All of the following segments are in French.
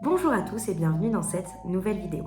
Bonjour à tous et bienvenue dans cette nouvelle vidéo.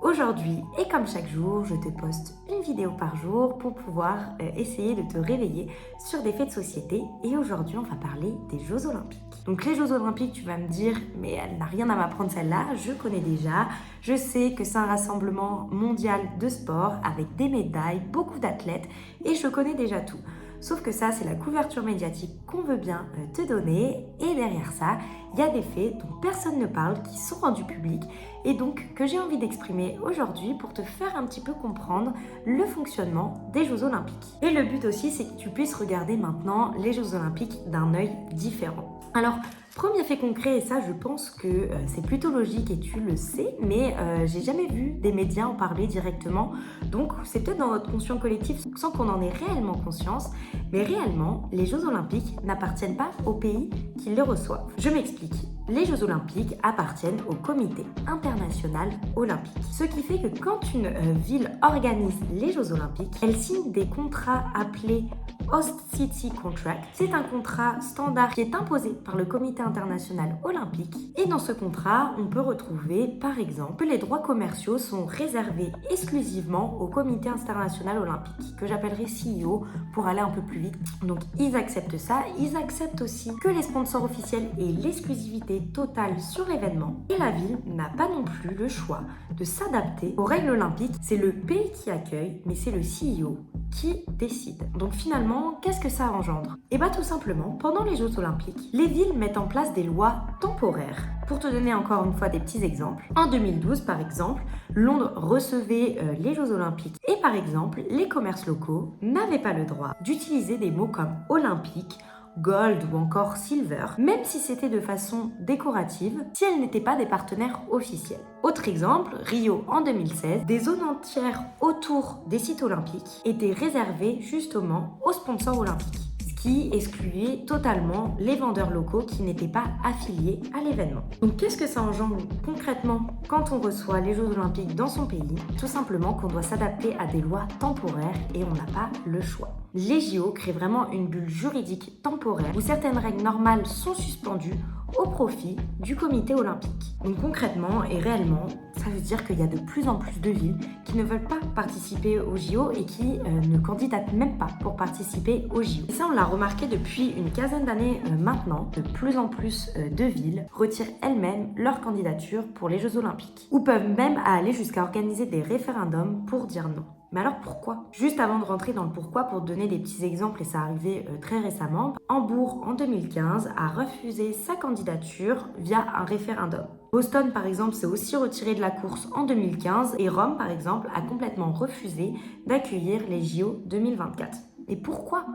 Aujourd'hui, et comme chaque jour, je te poste une vidéo par jour pour pouvoir essayer de te réveiller sur des faits de société. Et aujourd'hui, on va parler des Jeux Olympiques. Donc les Jeux Olympiques, tu vas me dire, mais elle n'a rien à m'apprendre celle-là, je connais déjà. Je sais que c'est un rassemblement mondial de sport avec des médailles, beaucoup d'athlètes et je connais déjà tout. Sauf que ça, c'est la couverture médiatique qu'on veut bien te donner. Et derrière ça, il y a des faits dont personne ne parle, qui sont rendus publics et donc que j'ai envie d'exprimer aujourd'hui pour te faire un petit peu comprendre le fonctionnement des Jeux Olympiques. Et le but aussi, c'est que tu puisses regarder maintenant les Jeux Olympiques d'un œil différent. Alors, premier fait concret, et ça je pense que c'est plutôt logique et tu le sais, mais j'ai jamais vu des médias en parler directement, donc c'est peut-être dans notre conscient collectif sans qu'on en ait réellement conscience, mais réellement, les Jeux Olympiques n'appartiennent pas au pays qui les reçoivent. Je m'explique. Les Jeux Olympiques appartiennent au Comité international olympique. Ce qui fait que quand une ville organise les Jeux Olympiques, elle signe des contrats appelés Host City Contract. C'est un contrat standard qui est imposé par le Comité international olympique. Et dans ce contrat, on peut retrouver, par exemple, que les droits commerciaux sont réservés exclusivement au Comité international olympique, que j'appellerai CEO pour aller un peu plus vite. Donc, ils acceptent ça. Ils acceptent aussi que les sponsors officiels aient l'exclusivité totale sur l'événement. Et la ville n'a pas non plus le choix de s'adapter aux règles olympiques. C'est le pays qui accueille, mais c'est le CEO qui décide. Donc finalement, qu'est-ce que ça engendre? Et bien tout simplement, pendant les Jeux Olympiques, les villes mettent en place des lois temporaires. Pour te donner encore une fois des petits exemples, en 2012 par exemple, Londres recevait les Jeux Olympiques et par exemple, les commerces locaux n'avaient pas le droit d'utiliser des mots comme olympique, gold ou encore silver, même si c'était de façon décorative, si elles n'étaient pas des partenaires officiels. Autre exemple, Rio en 2016, des zones entières autour des sites olympiques étaient réservées justement aux sponsors olympiques, ce qui excluait totalement les vendeurs locaux qui n'étaient pas affiliés à l'événement. Donc qu'est-ce que ça engendre concrètement quand on reçoit les Jeux Olympiques dans son pays? Tout simplement qu'on doit s'adapter à des lois temporaires et on n'a pas le choix. Les JO créent vraiment une bulle juridique temporaire où certaines règles normales sont suspendues au profit du comité olympique. Donc concrètement et réellement, ça veut dire qu'il y a de plus en plus de villes qui ne veulent pas participer aux JO et qui ne candidatent même pas pour participer aux JO. Et ça, on l'a remarqué depuis une quinzaine d'années maintenant. De plus en plus de villes retirent elles-mêmes leur candidature pour les Jeux Olympiques ou peuvent même aller jusqu'à organiser des référendums pour dire non. Mais alors pourquoi? Juste avant de rentrer dans le pourquoi, pour te donner des petits exemples, et ça arrivait très récemment, Hambourg en 2015 a refusé sa candidature via un référendum. Boston par exemple s'est aussi retiré de la course en 2015 et Rome par exemple a complètement refusé d'accueillir les JO 2024. Et pourquoi?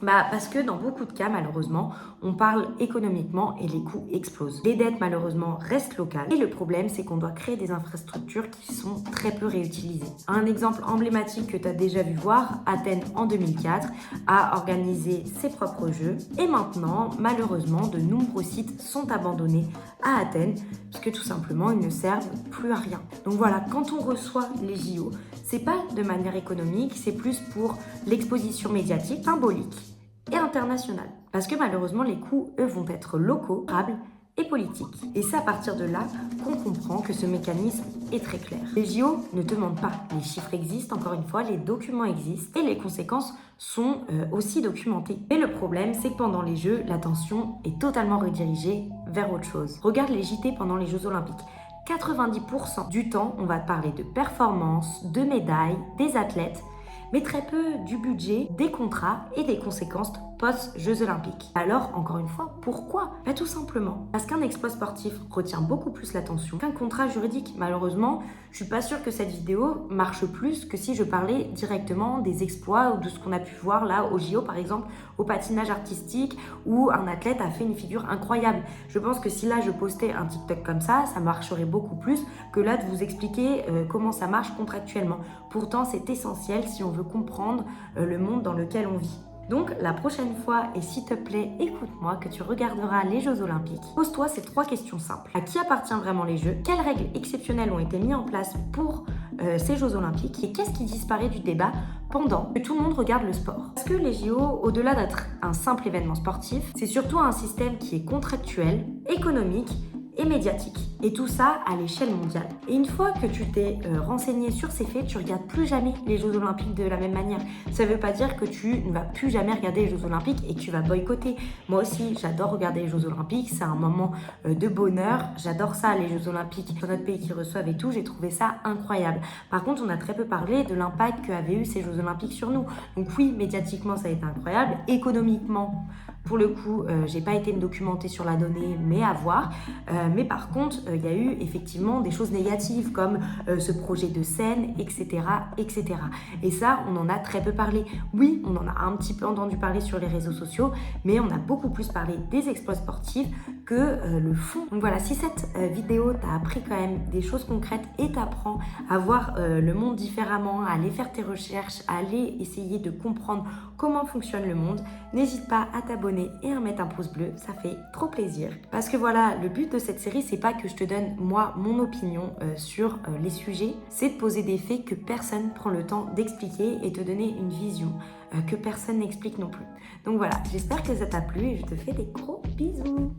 Parce que dans beaucoup de cas, malheureusement, on parle économiquement et les coûts explosent. Les dettes, malheureusement, restent locales. Et le problème, c'est qu'on doit créer des infrastructures qui sont très peu réutilisées. Un exemple emblématique que tu as déjà vu voir, Athènes en 2004 a organisé ses propres jeux. Et maintenant, malheureusement, de nombreux sites sont abandonnés à Athènes puisque tout simplement, ils ne servent plus à rien. Donc voilà, quand on reçoit les JO, c'est pas de manière économique, c'est plus pour l'exposition médiatique, symbolique et internationale. Parce que malheureusement, les coûts, eux, vont être locaux, durables et politiques. Et c'est à partir de là qu'on comprend que ce mécanisme est très clair. Les JO ne te mentent pas. Les chiffres existent, encore une fois, les documents existent et les conséquences sont aussi documentées. Mais le problème, c'est que pendant les Jeux, l'attention est totalement redirigée vers autre chose. Regarde les JT pendant les Jeux Olympiques. 90% du temps, on va te parler de performances, de médailles, des athlètes, mais très peu du budget, des contrats et des conséquences post-Jeux Olympiques. Alors, encore une fois, pourquoi? Tout simplement parce qu'un exploit sportif retient beaucoup plus l'attention qu'un contrat juridique. Malheureusement, je suis pas sûre que cette vidéo marche plus que si je parlais directement des exploits ou de ce qu'on a pu voir là au JO, par exemple, au patinage artistique, où un athlète a fait une figure incroyable. Je pense que si là, je postais un TikTok comme ça marcherait beaucoup plus que là de vous expliquer comment ça marche contractuellement. Pourtant, c'est essentiel si on veut comprendre le monde dans lequel on vit. Donc la prochaine fois, et s'il te plaît, écoute-moi, que tu regarderas les Jeux Olympiques, pose-toi ces 3 questions simples. À qui appartient vraiment les Jeux? Quelles règles exceptionnelles ont été mises en place pour ces Jeux Olympiques et qu'est-ce qui disparaît du débat pendant que tout le monde regarde le sport. Parce que les JO, au-delà d'être un simple événement sportif, c'est surtout un système qui est contractuel, économique et médiatique. Et tout ça à l'échelle mondiale. Et une fois que tu t'es renseigné sur ces faits, tu regardes plus jamais les Jeux Olympiques de la même manière. Ça ne veut pas dire que tu ne vas plus jamais regarder les Jeux Olympiques et que tu vas boycotter. Moi aussi, j'adore regarder les Jeux Olympiques. C'est un moment de bonheur. J'adore ça, les Jeux Olympiques dans notre pays qui reçoivent et tout. J'ai trouvé ça incroyable. Par contre, on a très peu parlé de l'impact qu'avaient eu ces Jeux Olympiques sur nous. Donc oui, médiatiquement, ça a été incroyable. Économiquement, pour le coup, j'ai pas été me documenter sur la donnée, mais à voir. Mais par contre, il y a eu effectivement des choses négatives comme ce projet de scène, etc., etc. Et ça, on en a très peu parlé. Oui, on en a un petit peu entendu parler sur les réseaux sociaux, mais on a beaucoup plus parlé des exploits sportifs que le fond. Donc voilà, si cette vidéo t'a appris quand même des choses concrètes et t'apprend à voir le monde différemment, à aller faire tes recherches, à aller essayer de comprendre comment fonctionne le monde, n'hésite pas à t'abonner et à mettre un pouce bleu, ça fait trop plaisir. Parce que voilà, le but de cette série, c'est pas que je te donne moi mon opinion sur les sujets, c'est de poser des faits que personne prend le temps d'expliquer et te donner une vision que personne n'explique non plus. Donc voilà, j'espère que ça t'a plu et je te fais des gros bisous.